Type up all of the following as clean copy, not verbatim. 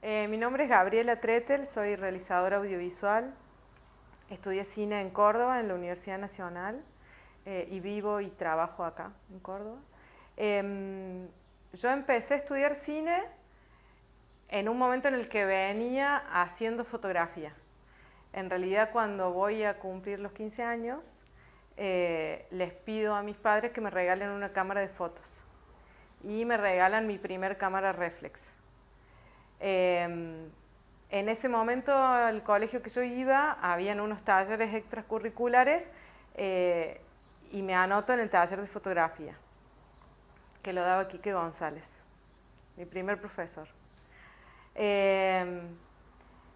Mi nombre es Gabriela Tretel, soy realizadora audiovisual. Estudié cine en Córdoba, en la Universidad Nacional, y vivo y trabajo acá, en Córdoba. Yo empecé a estudiar cine en un momento en el que venía haciendo fotografía. En realidad, cuando voy a cumplir los 15 años, les pido a mis padres que me regalen una cámara de fotos. Y me regalan mi primer cámara reflex. En ese momento, al colegio que yo iba, habían unos talleres extracurriculares y me anoto en el taller de fotografía, que lo daba Quique González, mi primer profesor. Eh,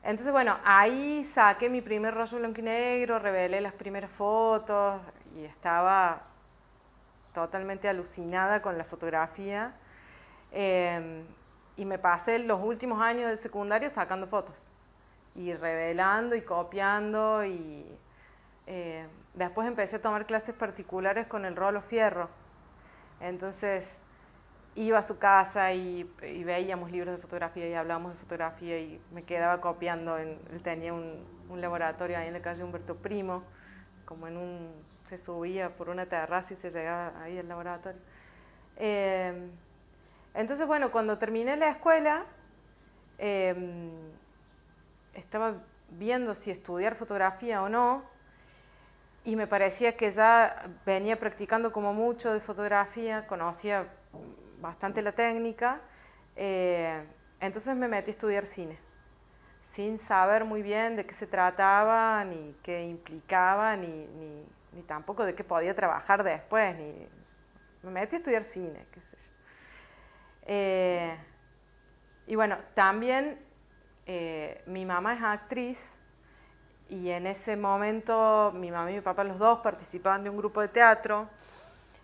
entonces, bueno, ahí saqué mi primer rollo blanco y negro, revelé las primeras fotos y estaba totalmente alucinada con la fotografía. Eh, y me pasé los últimos años del secundario sacando fotos y revelando y copiando después empecé a tomar clases particulares con el Rolo Fierro. Entonces iba a su casa y veíamos libros de fotografía y hablábamos de fotografía y me quedaba copiando. Él tenía un laboratorio ahí en la calle Humberto Primo, como se subía por una terraza y se llegaba ahí al laboratorio. Eh, entonces, bueno, cuando terminé la escuela, eh, estaba viendo si estudiar fotografía o no, y me parecía que ya venía practicando como mucho de fotografía, conocía bastante la técnica, entonces me metí a estudiar cine, sin saber muy bien de qué se trataba, ni qué implicaba, ni tampoco de qué podía trabajar después, me metí a estudiar cine, qué sé yo. Y bueno, también mi mamá es actriz y en ese momento mi mamá y mi papá los dos participaban de un grupo de teatro,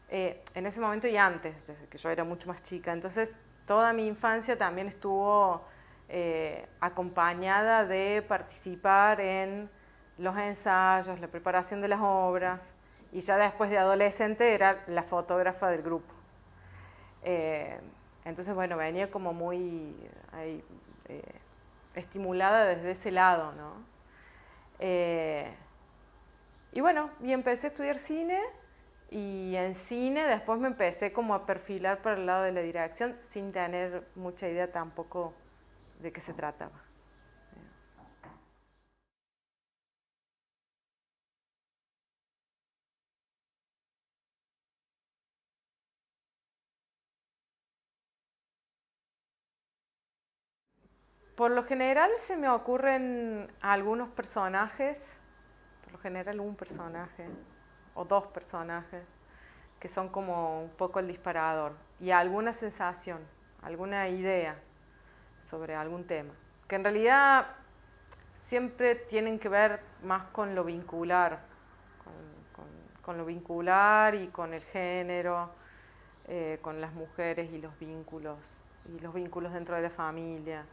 en ese momento y antes, desde que yo era mucho más chica. Entonces toda mi infancia también estuvo acompañada de participar en los ensayos, la preparación de las obras, y ya después de adolescente era la fotógrafa del grupo. Eh, entonces, bueno, venía como muy ahí, estimulada desde ese lado, ¿no? Eh, y bueno, y empecé a estudiar cine y en cine después me empecé como a perfilar para el lado de la dirección sin tener mucha idea tampoco de qué se trataba. Por lo general se me ocurren algunos personajes, por lo general un personaje o dos personajes, que son como un poco el disparador, y alguna sensación, alguna idea sobre algún tema, que en realidad siempre tienen que ver más con lo vincular, con, con lo vincular y con el género, con las mujeres y los vínculos dentro de la familia.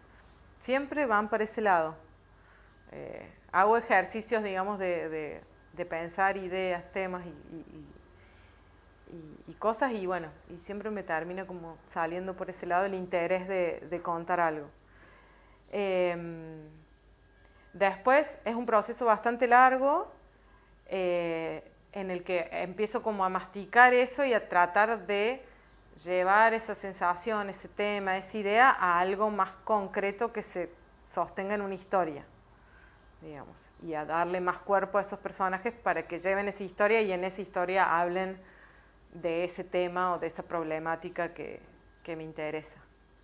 Siempre van para ese lado. Hago ejercicios, digamos, de pensar ideas, temas y cosas, y bueno, y siempre me termina como saliendo por ese lado el interés de contar algo. Eh, Después es un proceso bastante largo, en el que empiezo como a masticar eso y a tratar de llevar esa sensación, ese tema, esa idea a algo más concreto que se sostenga en una historia, digamos, y a darle más cuerpo a esos personajes para que lleven esa historia y en esa historia hablen de ese tema o de esa problemática que me interesa,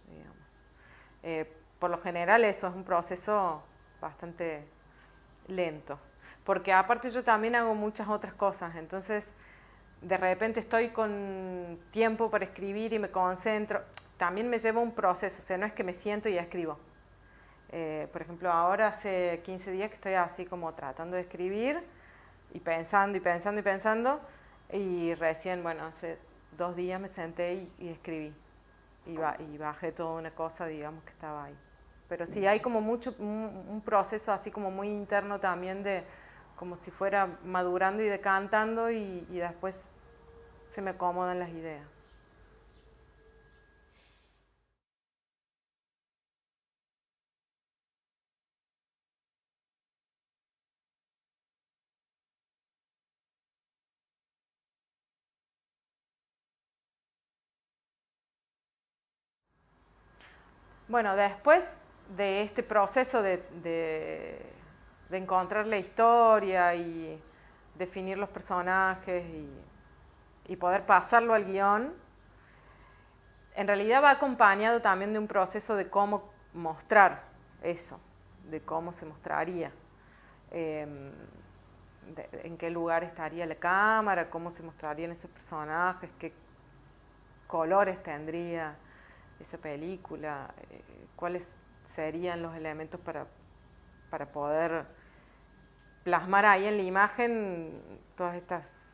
digamos. Por lo general eso es un proceso bastante lento, porque aparte yo también hago muchas otras cosas, entonces de repente estoy con tiempo para escribir y me concentro, también me lleva un proceso, o sea, no es que me siento y escribo. Por ejemplo, ahora hace 15 días que estoy así como tratando de escribir y pensando y pensando y pensando, y recién, bueno, hace 2 días me senté y escribí y bajé toda una cosa, digamos, que estaba ahí. Pero sí, hay como mucho, un proceso así como muy interno también de como si fuera madurando y decantando y después se me acomodan las ideas. Bueno, después de este proceso de encontrar la historia y definir los personajes y poder pasarlo al guión, en realidad va acompañado también de un proceso de cómo mostrar eso, de cómo se mostraría, en qué lugar estaría la cámara, cómo se mostrarían esos personajes, qué colores tendría esa película, cuáles serían los elementos para poder plasmar ahí en la imagen todas estas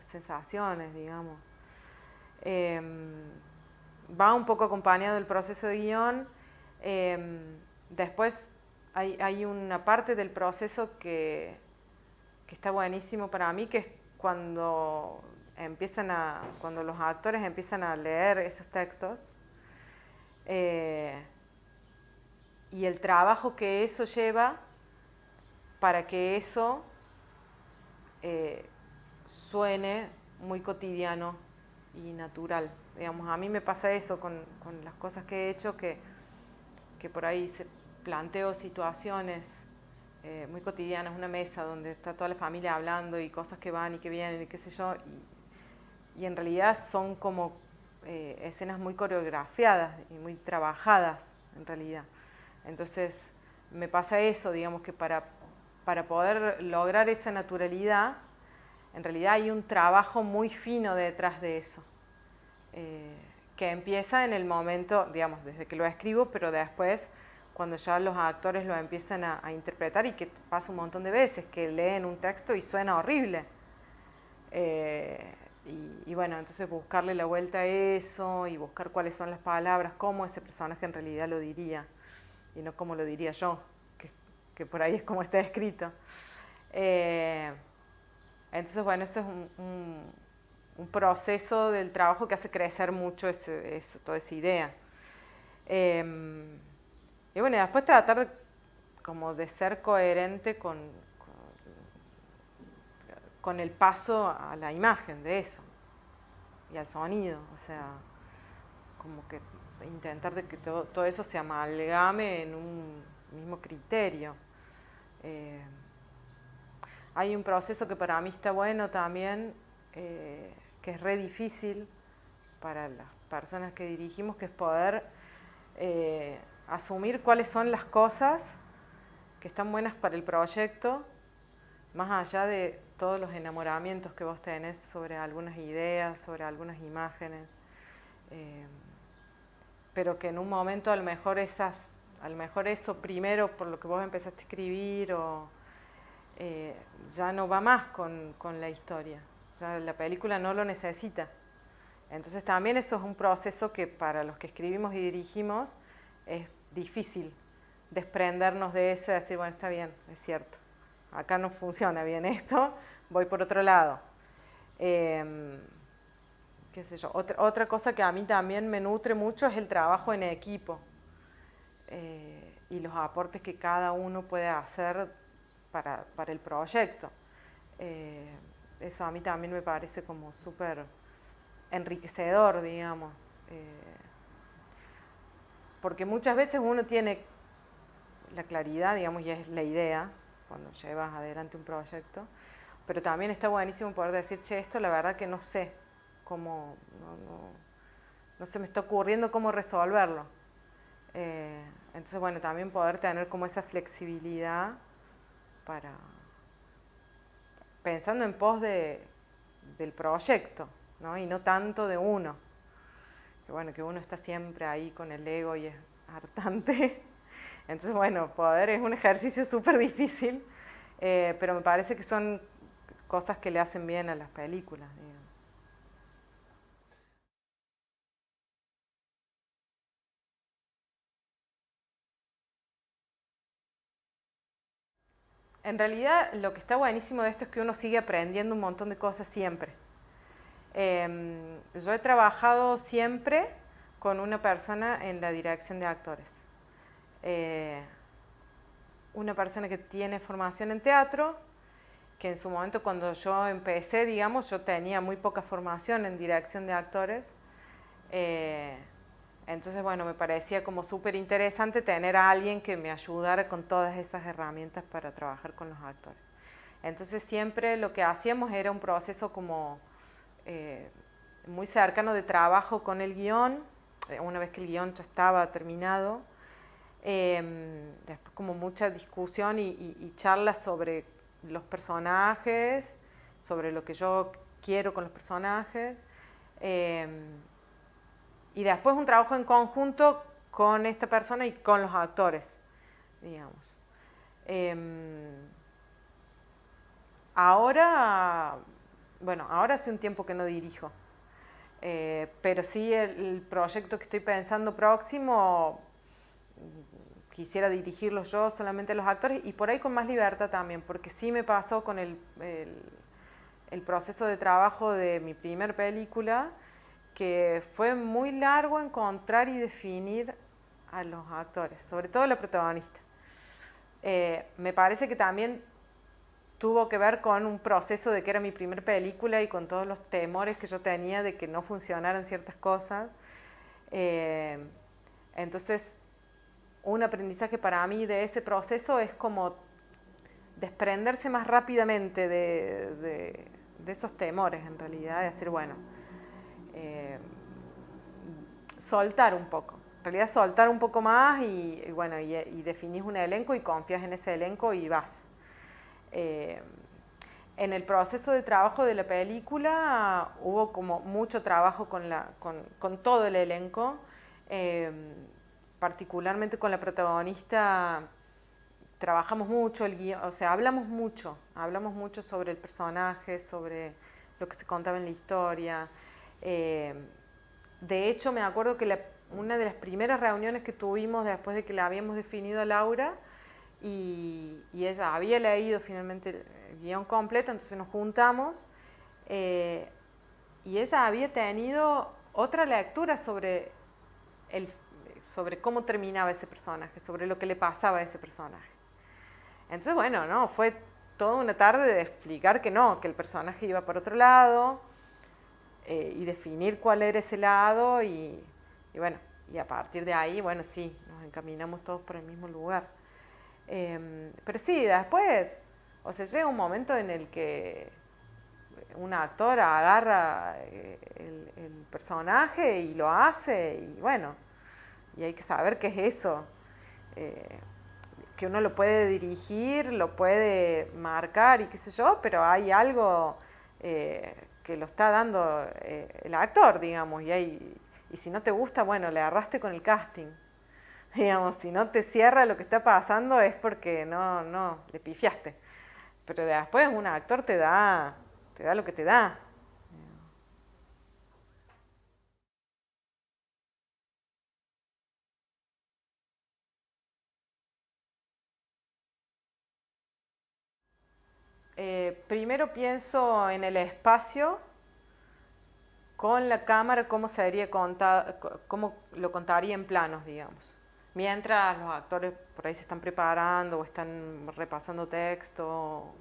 sensaciones, digamos. Va un poco acompañado del proceso de guión. Después hay una parte del proceso que está buenísimo para mí, que es cuando cuando los actores empiezan a leer esos textos, y el trabajo que eso lleva para que eso suene muy cotidiano y natural. Digamos, a mí me pasa eso con las cosas que he hecho, que por ahí planteo situaciones muy cotidianas, una mesa donde está toda la familia hablando y cosas que van y que vienen y qué sé yo, y en realidad son como escenas muy coreografiadas y muy trabajadas en realidad. Entonces me pasa eso, digamos, que para poder lograr esa naturalidad, en realidad hay un trabajo muy fino detrás de eso, que empieza en el momento, digamos, desde que lo escribo, pero después cuando ya los actores lo empiezan a interpretar, y que pasa un montón de veces, que leen un texto y suena horrible. Y bueno, entonces buscarle la vuelta a eso y buscar cuáles son las palabras, cómo ese personaje en realidad lo diría, y no como lo diría yo, que por ahí es como está escrito. Entonces, bueno, eso es un proceso del trabajo que hace crecer mucho toda esa idea. Y bueno, después tratar como de ser coherente con el paso a la imagen de eso y al sonido, o sea, como que intentar de que todo eso se amalgame en un mismo criterio. Hay un proceso que para mí está bueno también, que es re difícil para las personas que dirigimos, que es poder asumir cuáles son las cosas que están buenas para el proyecto, más allá de todos los enamoramientos que vos tenés sobre algunas ideas, sobre algunas imágenes, pero que en un momento a lo mejor eso primero por lo que vos empezaste a escribir, o ya no va más con la historia, ya la película no lo necesita. Entonces también eso es un proceso que para los que escribimos y dirigimos es difícil desprendernos de eso y decir, bueno, está bien, es cierto, acá no funciona bien esto, voy por otro lado. Qué sé yo. Otra cosa que a mí también me nutre mucho es el trabajo en equipo, y los aportes que cada uno puede hacer para el proyecto. Eso a mí también me parece como súper enriquecedor, digamos, porque muchas veces uno tiene la claridad, digamos, y es la idea cuando llevas adelante un proyecto, pero también está buenísimo poder decir, che, esto la verdad que no sé cómo, no se me está ocurriendo cómo resolverlo. Entonces, bueno, también poder tener como esa flexibilidad para pensando en pos del proyecto, ¿no? Y no tanto de uno. Que bueno, que uno está siempre ahí con el ego y es hartante. Entonces, bueno, poder es un ejercicio súper difícil, pero me parece que son cosas que le hacen bien a las películas, digamos. En realidad, lo que está buenísimo de esto es que uno sigue aprendiendo un montón de cosas siempre. Yo he trabajado siempre con una persona en la dirección de actores. Una persona que tiene formación en teatro, que en su momento cuando yo empecé, digamos, yo tenía muy poca formación en dirección de actores. Entonces, bueno, me parecía como súper interesante tener a alguien que me ayudara con todas esas herramientas para trabajar con los actores. Entonces siempre lo que hacíamos era un proceso como eh, muy cercano de trabajo con el guión, una vez que el guión ya estaba terminado, después como mucha discusión y charlas sobre los personajes, sobre lo que yo quiero con los personajes, eh, y después un trabajo en conjunto con esta persona y con los actores, digamos. Ahora, bueno, ahora hace un tiempo que no dirijo, pero sí el proyecto que estoy pensando próximo, quisiera dirigirlos yo, solamente los actores, y por ahí con más libertad también, porque sí me pasó con el proceso de trabajo de mi primer película, que fue muy largo encontrar y definir a los actores, sobre todo la protagonista. Me parece que también tuvo que ver con un proceso de que era mi primer película y con todos los temores que yo tenía de que no funcionaran ciertas cosas. Eh, entonces, un aprendizaje para mí de ese proceso es como desprenderse más rápidamente de esos temores, en realidad, de decir, bueno, eh, soltar un poco. En realidad, soltar un poco más y bueno, y definís un elenco y confías en ese elenco y vas. Eh, en el proceso de trabajo de la película hubo como mucho trabajo con todo el elenco, eh, particularmente con la protagonista. Trabajamos mucho el guión, o sea, hablamos mucho sobre el personaje, sobre lo que se contaba en la historia. Eh, de hecho, me acuerdo que una de las primeras reuniones que tuvimos después de que la habíamos definido a Laura, y ella había leído finalmente el guión completo, entonces nos juntamos, eh, y ella había tenido otra lectura el, sobre cómo terminaba ese personaje, sobre lo que le pasaba a ese personaje. Entonces, bueno, no, fue toda una tarde de explicar que no, que el personaje iba por otro lado, y definir cuál era ese lado y bueno, y a partir de ahí, bueno, sí, nos encaminamos todos por el mismo lugar. Pero sí, después, o sea, llega un momento en el que un actor agarra el personaje y lo hace y bueno, y hay que saber qué es eso. Eh, que uno lo puede dirigir, lo puede marcar y qué sé yo, pero hay algo que lo está dando el actor, digamos, y si no te gusta, bueno, le agarraste con el casting. Digamos, si no te cierra lo que está pasando es porque no, le pifiaste. Pero después un actor te da lo que te da. Primero pienso en el espacio con la cámara, cómo lo contaría en planos, digamos. Mientras los actores por ahí se están preparando o están repasando texto,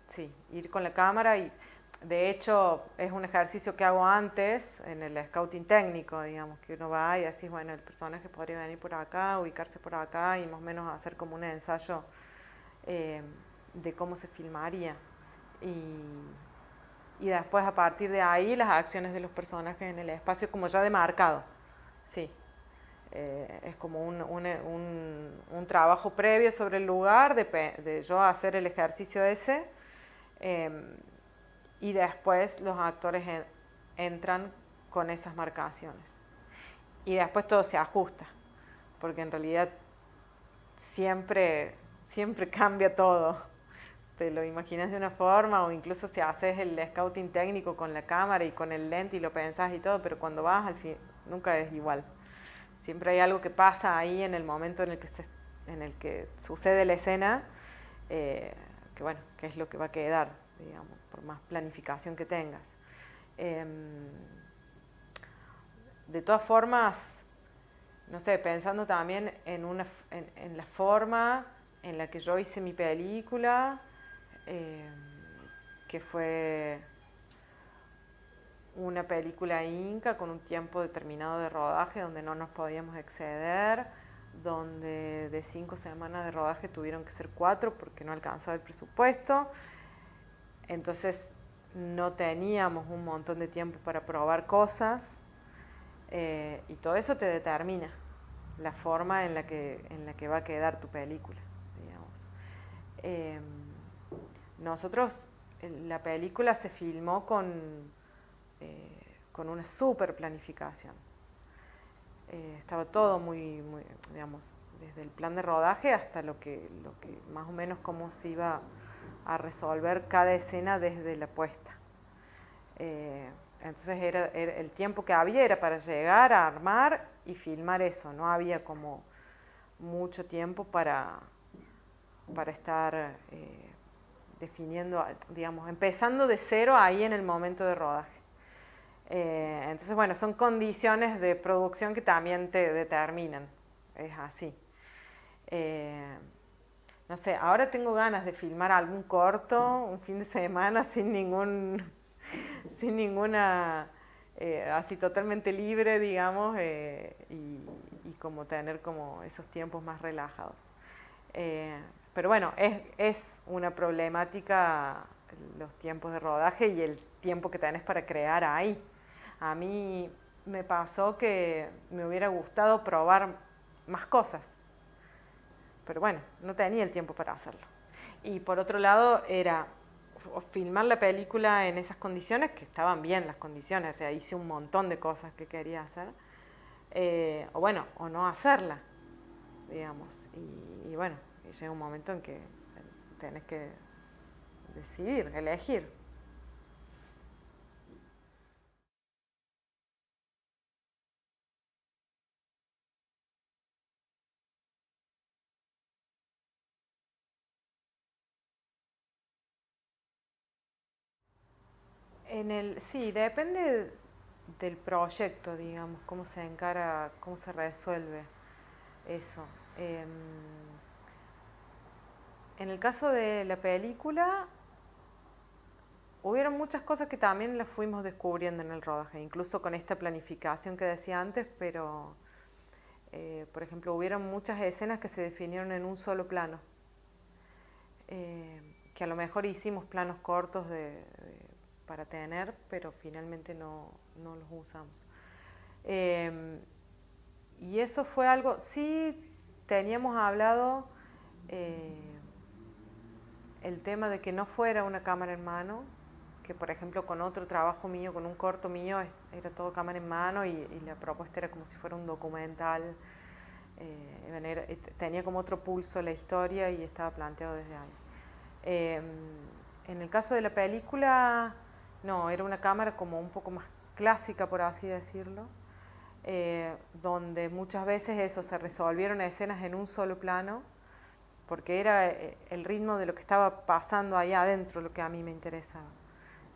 sí, ir con la cámara y de hecho es un ejercicio que hago antes en el scouting técnico, digamos, que uno va y decís, bueno, el personaje podría venir por acá, ubicarse por acá y más o menos hacer como un ensayo eh, de cómo se filmaría. Y, y después a partir de ahí las acciones de los personajes en el espacio como ya demarcado. Sí, es como un trabajo previo sobre el lugar, de yo hacer el ejercicio ese, eh, y después los actores entran con esas marcaciones. Y después todo se ajusta, porque en realidad siempre cambia todo. Te lo imaginas de una forma o incluso si haces el scouting técnico con la cámara y con el lente y lo pensás y todo, pero cuando vas al fin nunca es igual. Siempre hay algo que pasa ahí en el momento en el que sucede la escena, que bueno, que es lo que va a quedar, digamos, por más planificación que tengas. Eh, de todas formas, no sé, pensando también en la forma en la que yo hice mi película, eh, que fue una película inca con un tiempo determinado de rodaje donde no nos podíamos exceder, donde de 5 semanas de rodaje tuvieron que ser 4 porque no alcanzaba el presupuesto. Entonces no teníamos un montón de tiempo para probar cosas, y todo eso te determina la forma en la que va a quedar tu película, digamos. Eh, nosotros, la película se filmó con una super planificación. Estaba todo muy, digamos, desde el plan de rodaje hasta lo que más o menos cómo se iba a resolver cada escena desde la puesta. Entonces el tiempo que había era para llegar a armar y filmar eso, no había como mucho tiempo para estar definiendo, digamos, empezando de cero ahí en el momento de rodaje. Entonces, bueno, son condiciones de producción que también te determinan, es así. No sé, ahora tengo ganas de filmar algún corto, un fin de semana sin ninguna, así totalmente libre, digamos, y como tener como esos tiempos más relajados. Pero bueno, es una problemática los tiempos de rodaje y el tiempo que tenés para crear ahí. A mí me pasó que me hubiera gustado probar más cosas, pero bueno, no tenía el tiempo para hacerlo. Y por otro lado era filmar la película en esas condiciones, que estaban bien las condiciones, o sea, hice un montón de cosas que quería hacer, o bueno, o no hacerla, digamos. Y bueno, llega un momento en que tenés que decidir, elegir. Sí, depende del proyecto, digamos, cómo se encara, cómo se resuelve eso. En el caso de la película, hubieron muchas cosas que también las fuimos descubriendo en el rodaje, incluso con esta planificación que decía antes, pero por ejemplo, hubieron muchas escenas que se definieron en un solo plano, que a lo mejor hicimos planos cortos para tener, pero finalmente no los usamos. Eh, y eso fue algo, sí teníamos hablado el tema de que no fuera una cámara en mano, que por ejemplo con otro trabajo mío, con un corto mío, era todo cámara en mano y la propuesta era como si fuera un documental. Tenía como otro pulso la historia y estaba planteado desde ahí. Eh, en el caso de la película, no, era una cámara como un poco más clásica, por así decirlo, donde muchas veces eso, se resolvieron escenas en un solo plano, porque era el ritmo de lo que estaba pasando ahí adentro lo que a mí me interesaba,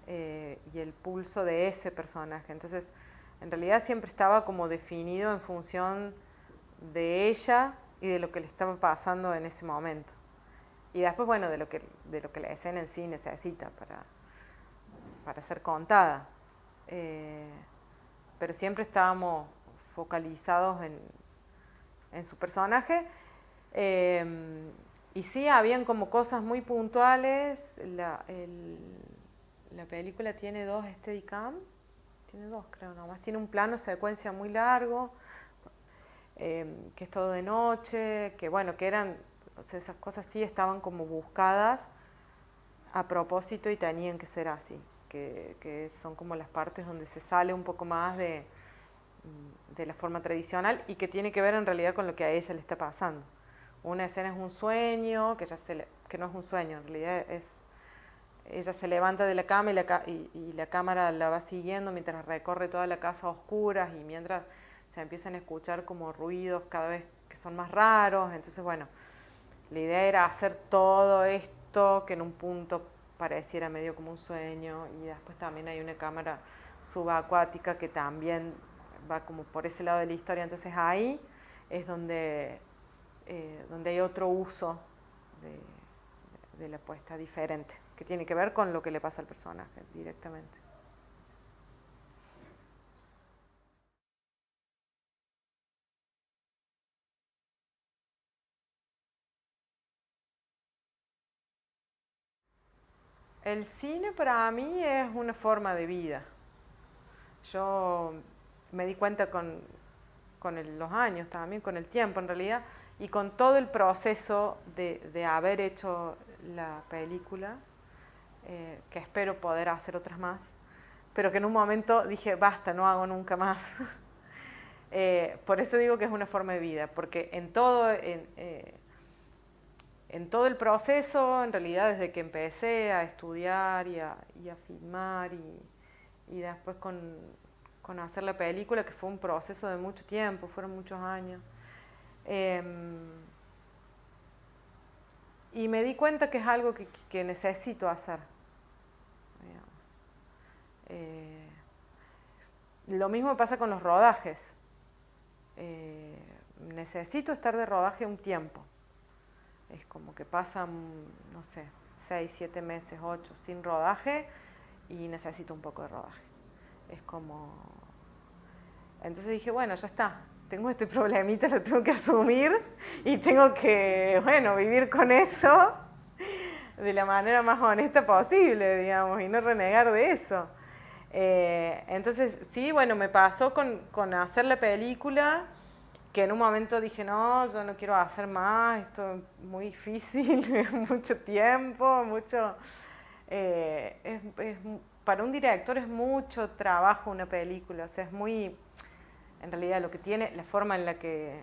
y el pulso de ese personaje. Entonces, en realidad siempre estaba como definido en función de ella y de lo que le estaba pasando en ese momento. Y después, bueno, de lo que la escena en sí necesita para ser contada. Eh, pero siempre estábamos focalizados en su personaje. Y sí, habían como cosas muy puntuales. La película tiene 2 Steadicam, tiene 2 creo nomás, tiene un plano secuencia muy largo, que es todo de noche, que bueno, que eran, o sea, esas cosas sí estaban como buscadas a propósito y tenían que ser así, que son como las partes donde se sale un poco más de la forma tradicional y que tiene que ver en realidad con lo que a ella le está pasando. Una escena es un sueño, que no es un sueño, en realidad es, ella se levanta de la cama y la cámara la va siguiendo mientras recorre toda la casa a oscuras y mientras se empiezan a escuchar como ruidos cada vez que son más raros. Entonces, bueno, la idea era hacer todo esto que en un punto pareciera medio como un sueño, y después también hay una cámara subacuática que también va como por ese lado de la historia. Entonces ahí es donde hay otro uso de la puesta diferente, que tiene que ver con lo que le pasa al personaje directamente. El cine para mí es una forma de vida. Yo me di cuenta con los años también, con el tiempo en realidad, y con todo el proceso de haber hecho la película, que espero poder hacer otras más, pero que en un momento dije, basta, no hago nunca más. Por eso digo que es una forma de vida, porque en todo el proceso, en realidad desde que empecé a estudiar y a filmar y después con hacer la película, que fue un proceso de mucho tiempo, fueron muchos años, eh, y me di cuenta que es algo que necesito hacer, digamos. Eh, lo mismo pasa con los rodajes. Necesito estar de rodaje un tiempo. Es como que pasan, no sé, 6, 7 meses, 8 sin rodaje y necesito un poco de rodaje. Es como... Entonces dije, bueno, ya está, tengo este problemita, lo tengo que asumir y tengo que, bueno, vivir con eso de la manera más honesta posible, digamos, y no renegar de eso. Entonces, sí, bueno, me pasó con hacer la película, que en un momento dije, no, yo no quiero hacer más, esto es muy difícil, mucho tiempo, mucho... para un director es mucho trabajo una película, o sea, es muy... En realidad lo que tiene, la forma en la que,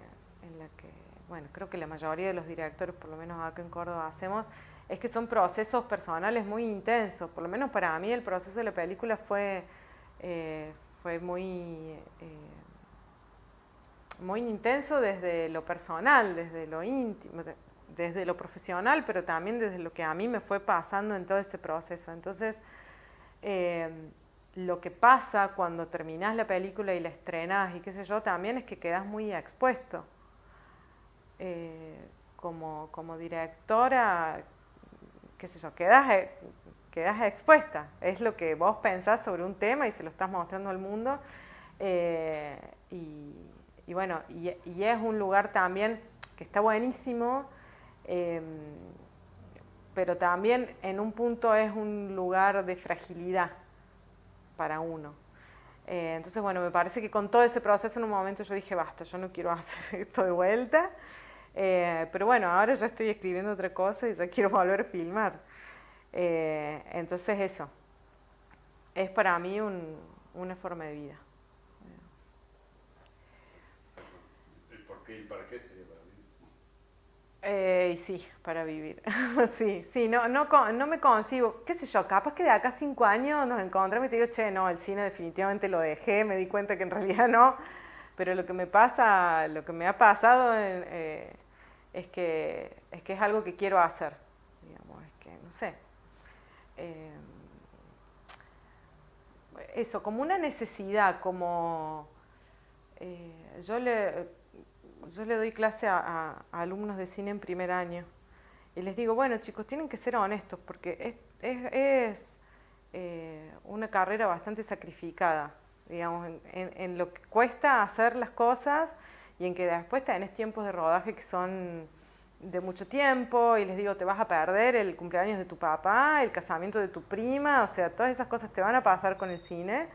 bueno, creo que la mayoría de los directores, por lo menos acá en Córdoba, hacemos, es que son procesos personales muy intensos. Por lo menos para mí el proceso de la película fue muy intenso desde lo personal, desde lo íntimo, desde lo profesional, pero también desde lo que a mí me fue pasando en todo ese proceso. Entonces, eh, lo que pasa cuando terminás la película y la estrenás y qué sé yo, también es que quedás muy expuesto. Como directora, qué sé yo, quedás expuesta. Es lo que vos pensás sobre un tema y se lo estás mostrando al mundo. Eh, y, y bueno, y es un lugar también que está buenísimo, eh, pero también en un punto es un lugar de fragilidad para uno. Entonces, bueno, me parece que con todo ese proceso en un momento yo dije, basta, yo no quiero hacer esto de vuelta. Pero bueno, ahora ya estoy escribiendo otra cosa y ya quiero volver a filmar. Entonces eso, es para mí una forma de vida. ¿El por qué y para qué sería para vivir? Y sí, para vivir. Sí, sí, no me concibo, qué sé yo, capaz que de acá a 5 años nos encontramos y te digo, che, no, el cine definitivamente lo dejé, me di cuenta que en realidad no, pero lo que me pasa, lo que me ha pasado es que es algo que quiero hacer, digamos, es que, no sé, eh, eso, como una necesidad, como eh, yo le, yo le doy clase a alumnos de cine en primer año y les digo, bueno chicos, tienen que ser honestos porque es una carrera bastante sacrificada, digamos, en lo que cuesta hacer las cosas y en que después tenés tiempos de rodaje que son de mucho tiempo y les digo, te vas a perder el cumpleaños de tu papá, el casamiento de tu prima, o sea, todas esas cosas te van a pasar con el cine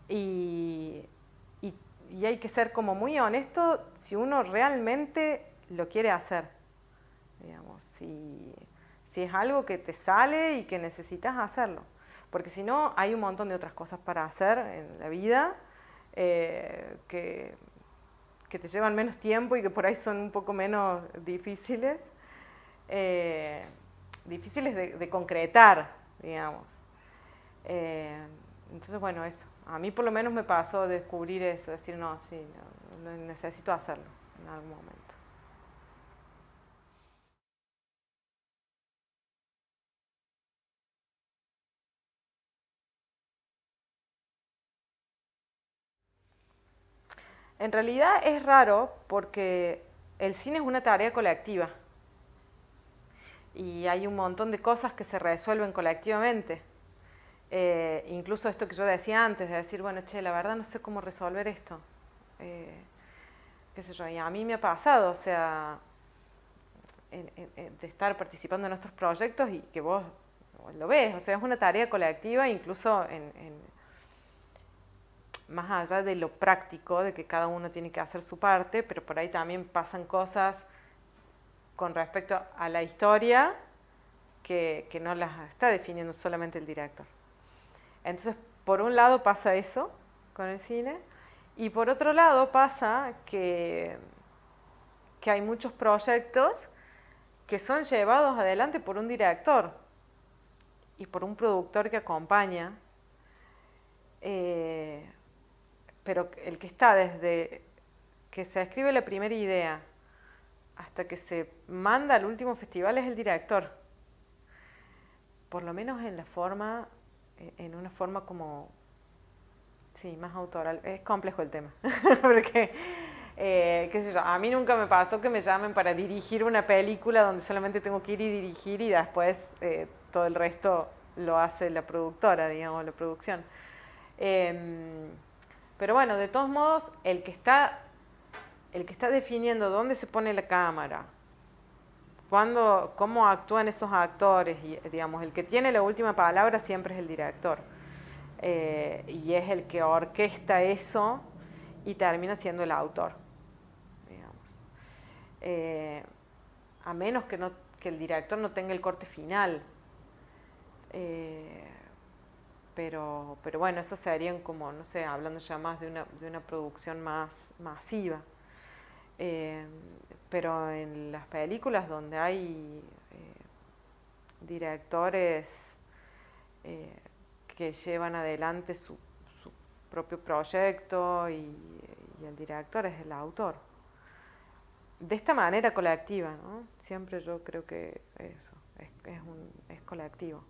y, y, y hay que ser como muy honesto si uno realmente lo quiere hacer, digamos, si es algo que te sale y que necesitas hacerlo. Porque si no, hay un montón de otras cosas para hacer en la vida que te llevan menos tiempo y que por ahí son un poco menos difíciles, eh, difíciles de concretar, digamos. Eh, entonces, bueno, eso. A mí por lo menos me pasó descubrir eso, decir, no, sí, no, necesito hacerlo en algún momento. En realidad es raro porque el cine es una tarea colectiva y hay un montón de cosas que se resuelven colectivamente. Incluso esto que yo decía antes, de decir, bueno, che, la verdad no sé cómo resolver esto. Eh, qué sé yo, y a mí me ha pasado, o sea, de estar participando en nuestros proyectos y que vos lo ves, o sea, es una tarea colectiva, incluso más allá de lo práctico, de que cada uno tiene que hacer su parte, pero por ahí también pasan cosas con respecto a la historia que no las está definiendo solamente el director. Entonces, por un lado pasa eso con el cine, y por otro lado pasa que hay muchos proyectos que son llevados adelante por un director y por un productor que acompaña, pero el que está desde que se escribe la primera idea hasta que se manda al último festival es el director. Por lo menos en en una forma como, sí, más autoral. Es complejo el tema, porque, qué sé yo, a mí nunca me pasó que me llamen para dirigir una película donde solamente tengo que ir y dirigir y después todo el resto lo hace la productora, digamos, la producción. Pero bueno, de todos modos, el que está definiendo dónde se pone la cámara, cómo actúan esos actores, y, digamos, el que tiene la última palabra siempre es el director. Y es el que orquesta eso y termina siendo el autor, digamos. A menos que el director no tenga el corte final. Pero bueno, eso serían como, no sé, hablando ya más de una producción más masiva. Pero en las películas donde hay directores que llevan adelante su propio proyecto y el director es el autor. De esta manera colectiva, ¿no? Siempre yo creo que eso, es colectivo,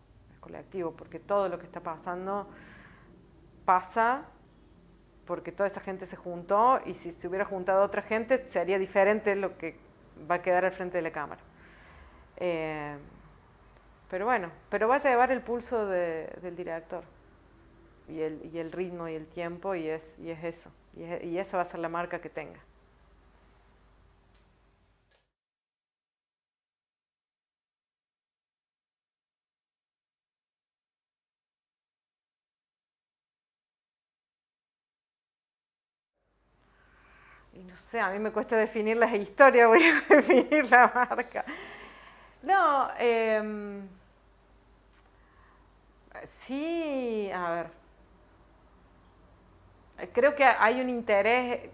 porque todo lo que está pasando pasa porque toda esa gente se juntó y si se hubiera juntado otra gente sería diferente lo que va a quedar al frente de la cámara. Pero bueno, pero va a llevar el pulso del director y el ritmo y el tiempo y es eso, y esa va a ser la marca que tenga. Y no sé, a mí me cuesta definir las historias, voy a definir la marca. No, sí, a ver, creo que hay un interés,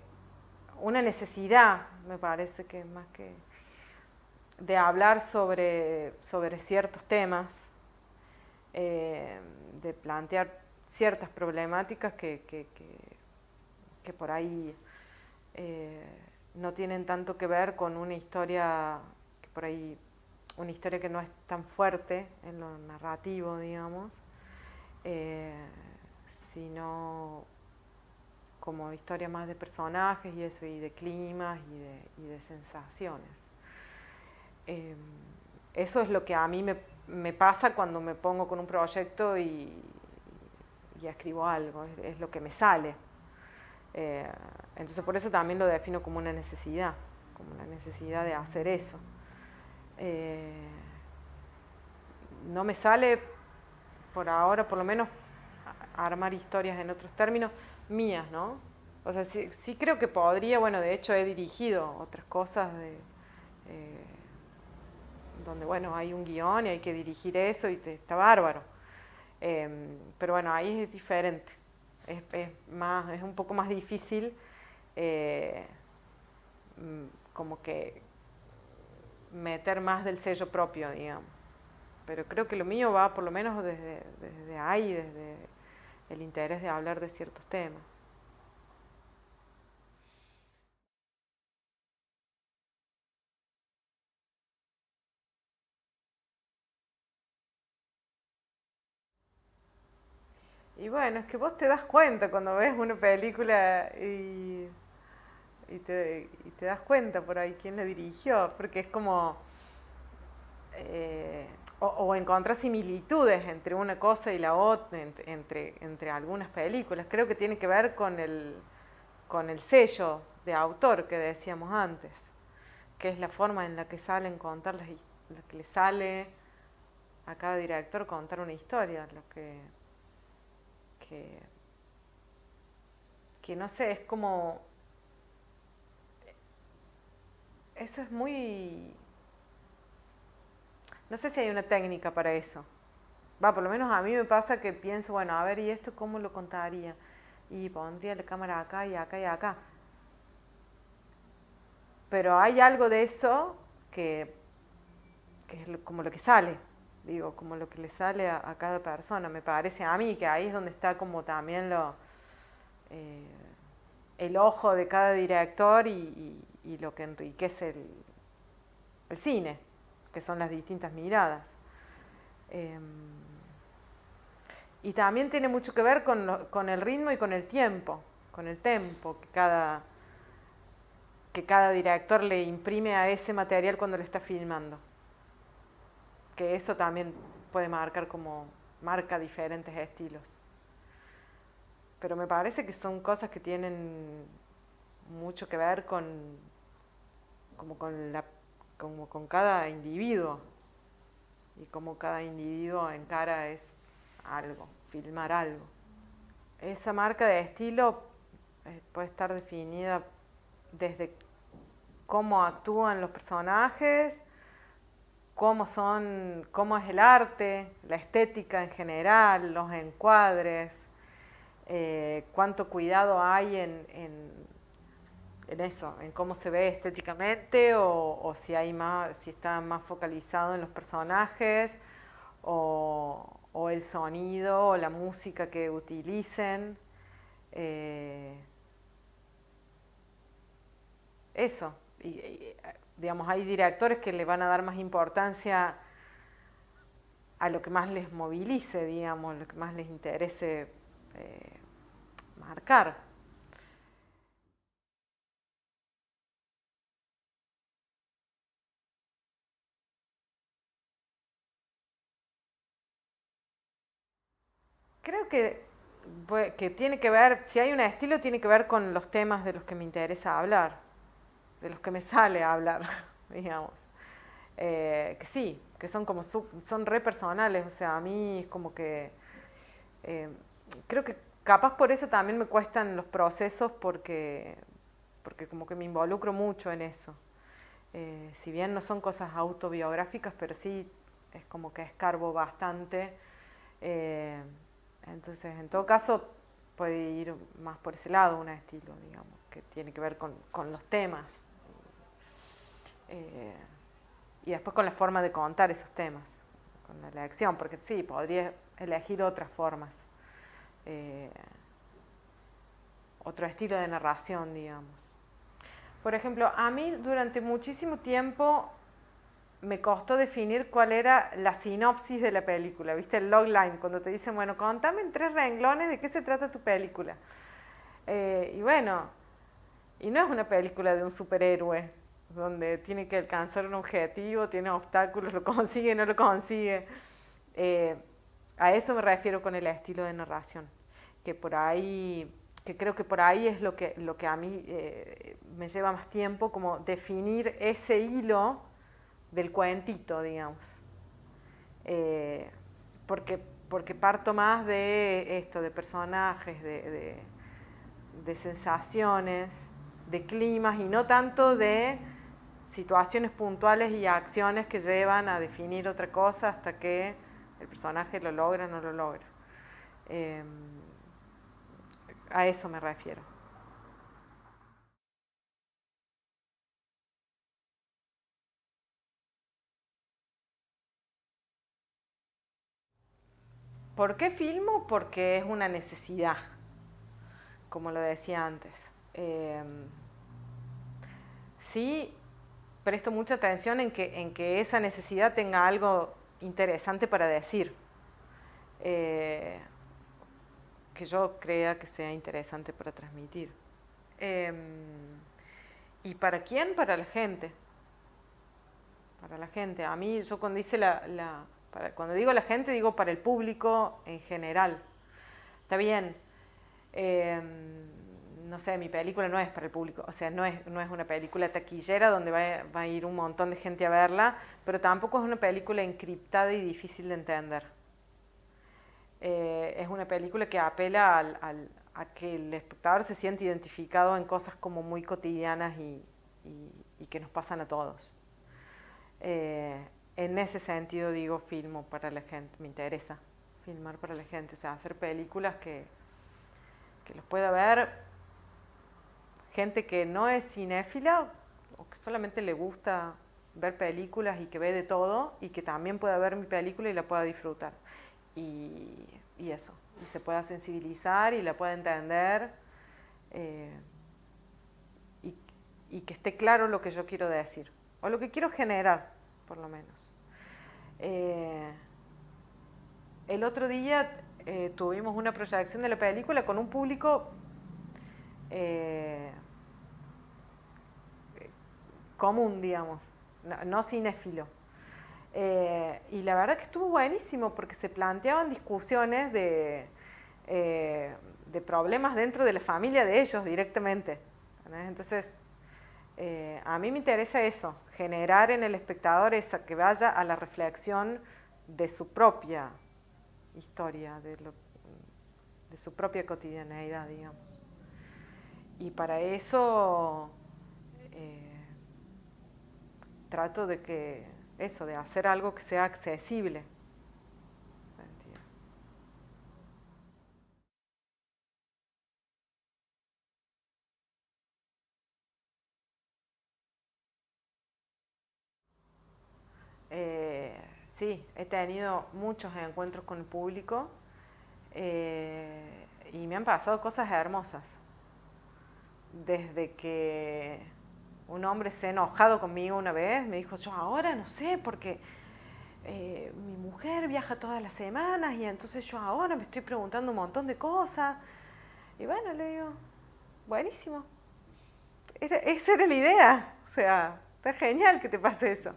una necesidad, me parece que más que de hablar sobre ciertos temas, de plantear ciertas problemáticas que por ahí no tienen tanto que ver con una historia que por ahí una historia que no es tan fuerte en lo narrativo, digamos, sino como historia más de personajes y eso, y de climas y de sensaciones. Eso es lo que a mí me pasa cuando me pongo con un proyecto y escribo algo, es lo que me sale. Entonces por eso también lo defino como una necesidad de hacer eso. No me sale por ahora, por lo menos, armar historias en otros términos mías, ¿no? O sea, sí creo que podría, bueno, de hecho he dirigido otras cosas donde, bueno, hay un guión y hay que dirigir eso y está bárbaro. Pero bueno, ahí es diferente. Es un poco más difícil como que meter más del sello propio, digamos. Pero creo que lo mío va por lo menos desde ahí, desde el interés de hablar de ciertos temas. Y bueno, es que vos te das cuenta cuando ves una película y te das cuenta por ahí quién la dirigió, porque es como... o encontrar similitudes entre una cosa y la otra, entre algunas películas. Creo que tiene que ver con el sello de autor que decíamos antes, que es la forma en la que salen contar la que le sale a cada director contar una historia, lo que no sé, es como, eso es muy, no sé si hay una técnica para eso. Por lo menos a mí me pasa que pienso, bueno, a ver, ¿y esto cómo lo contaría? Y pondría la cámara acá y acá y acá. Pero hay algo de eso que es como lo que sale, digo, como lo que le sale a cada persona. Me parece a mí que ahí es donde está como también eh, el ojo de cada director y lo que enriquece el cine, que son las distintas miradas. Eh, y también tiene mucho que ver con el ritmo y con el tiempo que cada director le imprime a ese material cuando lo está filmando. Que eso también puede marcar como marca diferentes estilos. Pero me parece que son cosas que tienen mucho que ver como con cada individuo y como cada individuo encara es algo, filmar algo. Esa marca de estilo puede estar definida desde cómo actúan los personajes, cómo es el arte, la estética en general, los encuadres, cuánto cuidado hay en eso, en cómo se ve estéticamente o si está más focalizado en los personajes o el sonido o la música que utilicen. Eso. Digamos, hay directores que le van a dar más importancia a lo que más les movilice, digamos, lo que más les interese marcar. Creo que tiene que ver, si hay un estilo, tiene que ver con los temas de los que me interesa hablar, de los que me sale a hablar, digamos. Que sí, que son re personales, o sea, a mí es como que eh, creo que capaz por eso también me cuestan los procesos porque como que me involucro mucho en eso. Si bien no son cosas autobiográficas, pero sí es como que escarbo bastante. Eh, entonces, en todo caso, puede ir más por ese lado un estilo, digamos, que tiene que ver con los temas. Eh, y después con la forma de contar esos temas, con la elección, porque sí, podría elegir otras formas, eh, otro estilo de narración, digamos. Por ejemplo, a mí durante muchísimo tiempo me costó definir cuál era la sinopsis de la película, ¿viste? El logline, cuando te dicen, bueno, contame en 3 renglones de qué se trata tu película. Y bueno, y no es una película de un superhéroe, donde tiene que alcanzar un objetivo, tiene obstáculos, lo consigue, no lo consigue. Eh, a eso me refiero con el estilo de narración, que por ahí, que creo que por ahí es lo que a mí me lleva más tiempo, como definir ese hilo del cuentito, digamos. Eh, porque, porque parto más de esto, de personajes, de sensaciones, de climas y no tanto de situaciones puntuales y acciones que llevan a definir otra cosa hasta que el personaje lo logra o no lo logra. Eh, a eso me refiero. ¿Por qué filmo? Porque es una necesidad, como lo decía antes. Sí, presto mucha atención en que esa necesidad tenga algo interesante para decir. Eh, que yo crea que sea interesante para transmitir. Eh, ¿Y para quién? Para la gente. Para la gente. A mí, yo cuando dice cuando digo la gente, digo para el público en general. Está bien. no sé, mi película no es para el público, o sea, no es una película taquillera donde va a ir un montón de gente a verla, pero tampoco es una película encriptada y difícil de entender. Es una película que apela a que el espectador se siente identificado en cosas como muy cotidianas y que nos pasan a todos. En ese sentido digo, filmo para la gente, me interesa filmar para la gente, o sea, hacer películas que los pueda ver gente que no es cinéfila o que solamente le gusta ver películas y que ve de todo y que también pueda ver mi película y la pueda disfrutar. Y eso, y se pueda sensibilizar y la pueda entender eh, y, y que esté claro lo que yo quiero decir o lo que quiero generar, por lo menos. El otro día tuvimos una proyección de la película con un público eh, común, digamos, no cinéfilo. Y la verdad que estuvo buenísimo porque se planteaban discusiones de problemas dentro de la familia de ellos directamente. ¿Entendés? Entonces, a mí me interesa eso, generar en el espectador esa que vaya a la reflexión de su propia historia, de su propia cotidianeidad, digamos. Y para eso trato de que eso, de hacer algo que sea accesible. Sí, he tenido muchos encuentros con el público y me han pasado cosas hermosas. Desde que un hombre se ha enojado conmigo una vez, me dijo, yo ahora no sé, porque mi mujer viaja todas las semanas y entonces yo ahora me estoy preguntando un montón de cosas. Y bueno, le digo, buenísimo. Esa era la idea. O sea, está genial que te pase eso.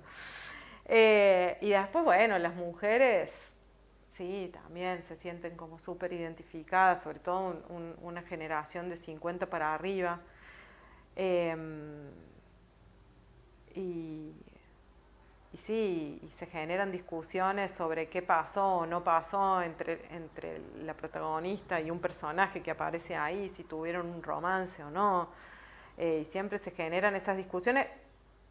Y después, bueno, las mujeres, sí, también se sienten como súper identificadas, sobre todo una generación de 50 para arriba. Eh, y, y sí, y se generan discusiones sobre qué pasó o no pasó entre la protagonista y un personaje que aparece ahí, si tuvieron un romance o no. Y siempre se generan esas discusiones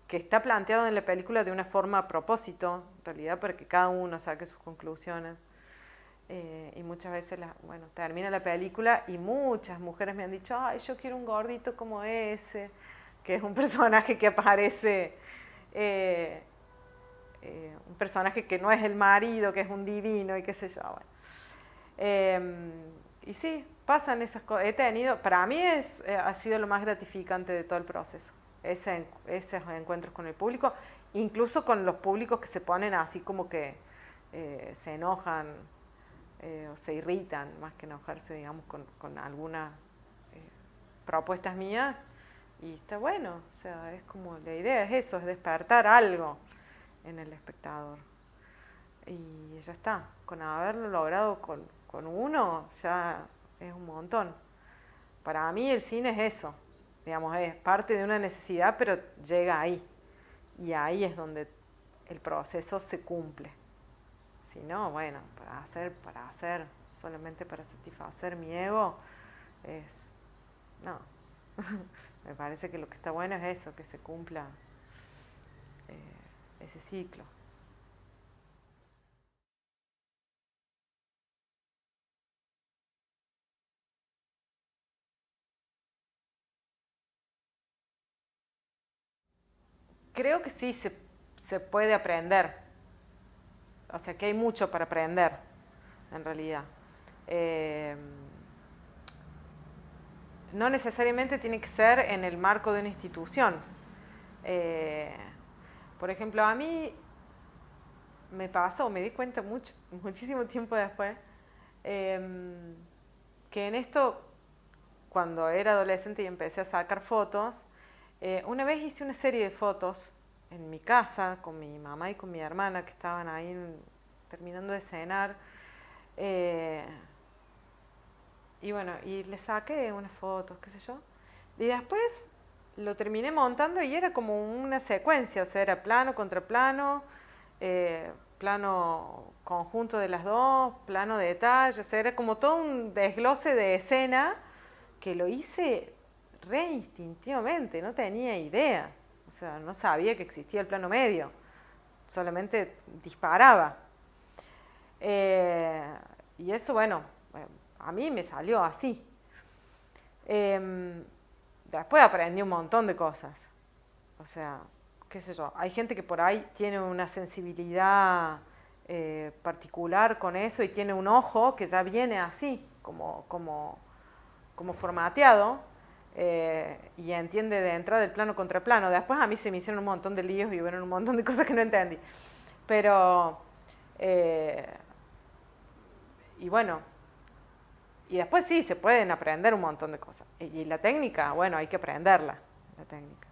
que está planteado en la película de una forma a propósito, en realidad, para que cada uno saque sus conclusiones. Y muchas veces, bueno, termina la película y muchas mujeres me han dicho, ay, yo quiero un gordito como ese, que es un personaje que aparece, un personaje que no es el marido, que es un divino y qué sé yo. Bueno. Y sí, pasan esas cosas. He tenido, para mí ha sido lo más gratificante de todo el proceso, esos encuentros con el público, incluso con los públicos que se ponen así como que se enojan o se irritan, más que enojarse, digamos, con algunas propuestas mías. Y está bueno, o sea, es como la idea es eso, es despertar algo en el espectador. Y ya está, con haberlo logrado con uno ya es un montón. Para mí el cine es eso, digamos, es parte de una necesidad, pero llega ahí. Y ahí es donde el proceso se cumple. Si no, bueno, para hacer, solamente para satisfacer mi ego, es, no. Me parece que lo que está bueno es eso, que se cumpla ese ciclo. Creo que sí se puede aprender, o sea que hay mucho para aprender, en realidad. Eh, no necesariamente tiene que ser en el marco de una institución. Eh, por ejemplo, a mí me pasó, me di cuenta muchísimo tiempo después, que en esto, cuando era adolescente y empecé a sacar fotos, una vez hice una serie de fotos en mi casa con mi mamá y con mi hermana que estaban ahí terminando de cenar. Y bueno, y le saqué unas fotos, qué sé yo. Y después lo terminé montando y era como una secuencia, o sea, era plano contra plano, plano conjunto de las dos, plano de detalle, o sea, era como todo un desglose de escena que lo hice re instintivamente, no tenía idea, o sea, no sabía que existía el plano medio, solamente disparaba. Eh, y eso, bueno, a mí me salió así. Eh, Después aprendí un montón de cosas. O sea, qué sé yo, hay gente que por ahí tiene una sensibilidad particular con eso y tiene un ojo que ya viene así, como formateado, y entiende de entrada el plano contra plano. Después a mí se me hicieron un montón de líos y hubo un montón de cosas que no entendí. Pero, eh, y bueno, y después sí, se pueden aprender un montón de cosas. Y la técnica, bueno, hay que aprenderla, la técnica.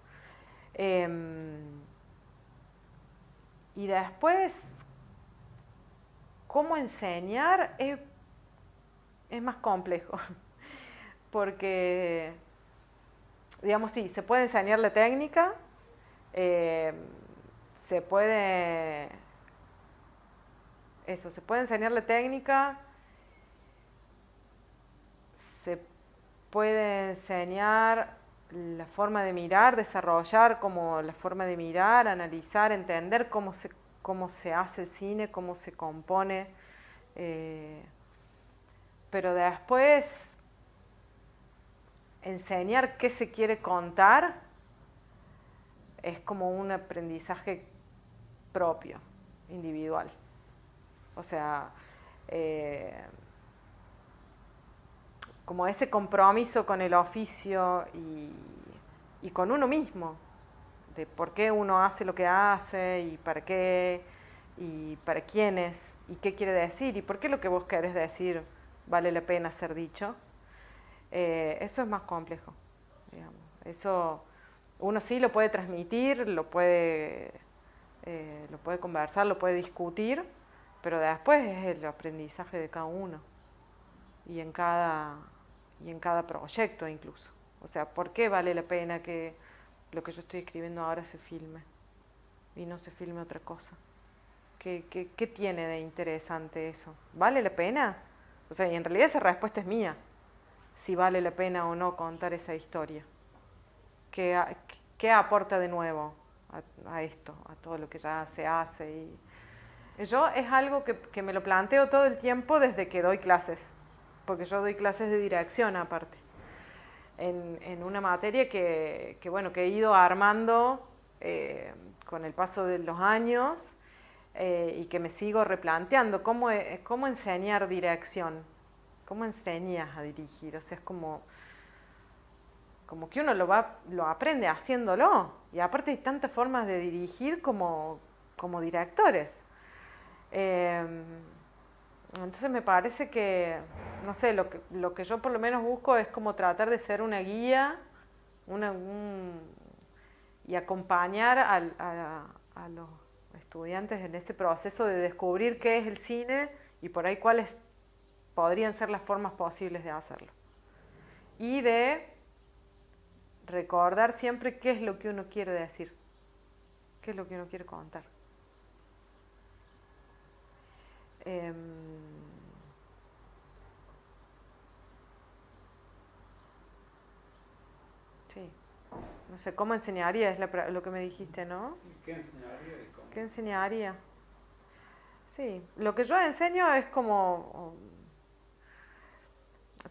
Y después, cómo enseñar es más complejo, porque, digamos, sí, se puede enseñar la técnica, eh, se puede, eso, se puede enseñar la técnica, se puede enseñar la forma de mirar, desarrollar como la forma de mirar, analizar, entender cómo se hace el cine, cómo se compone, eh, pero después enseñar qué se quiere contar es como un aprendizaje propio, individual. O sea, eh, como ese compromiso con el oficio y con uno mismo, de por qué uno hace lo que hace y para quiénes y qué quiere decir y por qué lo que vos querés decir vale la pena ser dicho. Eso es más complejo, digamos. Eso uno sí lo puede transmitir, lo puede conversar, lo puede discutir, pero después es el aprendizaje de cada uno y y en cada proyecto incluso. O sea, ¿por qué vale la pena que lo que yo estoy escribiendo ahora se filme y no se filme otra cosa? ¿Qué tiene de interesante eso? ¿Vale la pena? O sea, y en realidad esa respuesta es mía, si vale la pena o no contar esa historia. ¿Qué, qué aporta de nuevo a esto, a todo lo que ya se hace? Yo es algo que me lo planteo todo el tiempo desde que doy clases, porque yo doy clases de dirección aparte, en una materia bueno, que he ido armando con el paso de los años y que me sigo replanteando cómo enseñar dirección, cómo enseñas a dirigir, o sea, es como que uno lo aprende haciéndolo, y aparte hay tantas formas de dirigir como directores. Entonces me parece que, no sé, lo que yo por lo menos busco es como tratar de ser una guía y acompañar a los estudiantes en ese proceso de descubrir qué es el cine y por ahí cuáles podrían ser las formas posibles de hacerlo. Y de recordar siempre qué es lo que uno quiere decir, qué es lo que uno quiere contar. Sí, no sé, ¿cómo enseñaría? Es lo que me dijiste, ¿no? ¿Qué enseñaría y cómo? ¿Qué enseñaría? Sí, lo que yo enseño es como,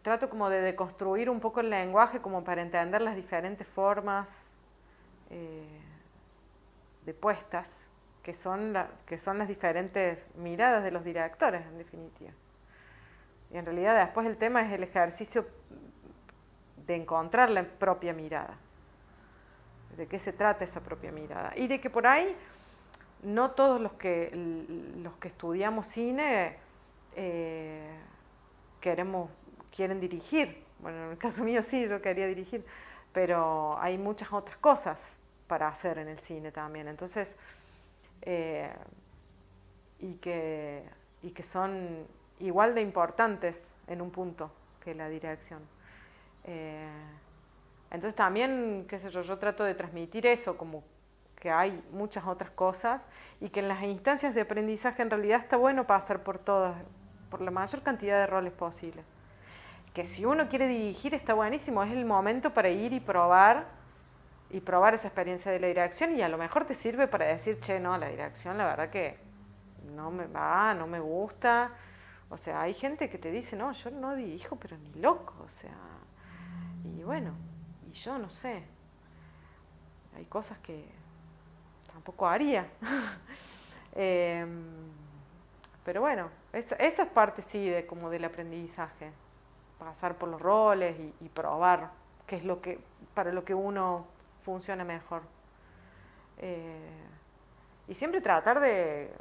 trato como de deconstruir un poco el lenguaje como para entender las diferentes formas eh, de puestas que son las diferentes miradas de los directores, en definitiva. Y en realidad después el tema es el ejercicio de encontrar la propia mirada, de qué se trata esa propia mirada. Y de que por ahí no todos los que estudiamos cine quieren dirigir. Bueno, en el caso mío sí, yo quería dirigir, pero hay muchas otras cosas para hacer en el cine también. Entonces, eh, y, que, y que son igual de importantes en un punto, que la dirección. Entonces también, qué sé yo trato de transmitir eso, como que hay muchas otras cosas y que en las instancias de aprendizaje en realidad está bueno pasar por todas, por la mayor cantidad de roles posibles. Que si uno quiere dirigir está buenísimo, es el momento para ir y probar esa experiencia de la dirección y a lo mejor te sirve para decir, che, no, la dirección la verdad que no me va, no me gusta. O sea, hay gente que te dice, no, yo no dirijo, pero ni loco, o sea, y bueno, y yo no sé, hay cosas que tampoco haría. eh, pero bueno, esa es parte sí de como del aprendizaje, pasar por los roles y probar qué es lo que, para lo que uno funciona mejor. Y siempre tratar de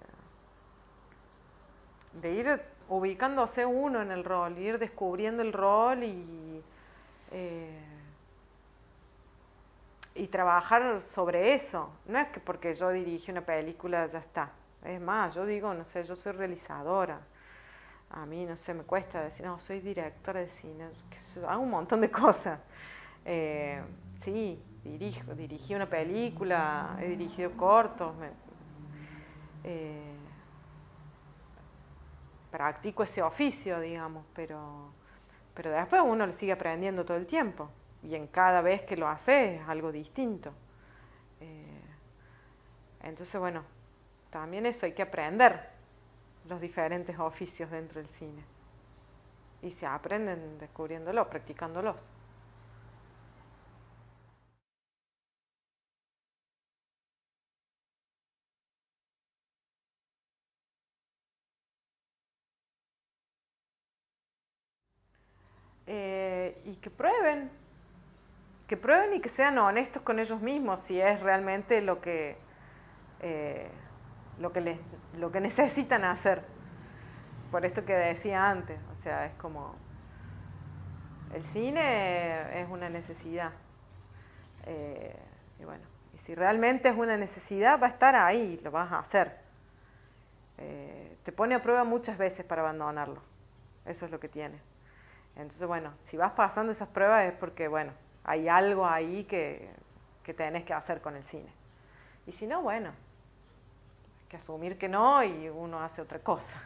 ir ubicándose uno en el rol, ir descubriendo el rol eh, y trabajar sobre eso. No es que porque yo dirigí una película ya está. Es más, yo digo, no sé, yo soy realizadora. A mí, no sé, me cuesta decir, no, soy directora de cine. Hago un montón de cosas. Sí, dirigí una película, he dirigido cortos. Eh, practico ese oficio, digamos, pero después uno lo sigue aprendiendo todo el tiempo y en cada vez que lo hace es algo distinto. Eh, entonces, bueno, también eso hay que aprender los diferentes oficios dentro del cine y se aprenden descubriéndolos, practicándolos. Y que prueben y que sean honestos con ellos mismos si es realmente eh, lo que, les, lo que necesitan hacer. Por esto que decía antes, o sea, es como el cine es una necesidad. Eh, y bueno, y si realmente es una necesidad, va a estar ahí, lo vas a hacer. Te pone a prueba muchas veces para abandonarlo. Eso es lo que tiene. Entonces, bueno, si vas pasando esas pruebas es porque, bueno, hay algo ahí que tenés que hacer con el cine. Y si no, bueno, hay que asumir que no y uno hace otra cosa.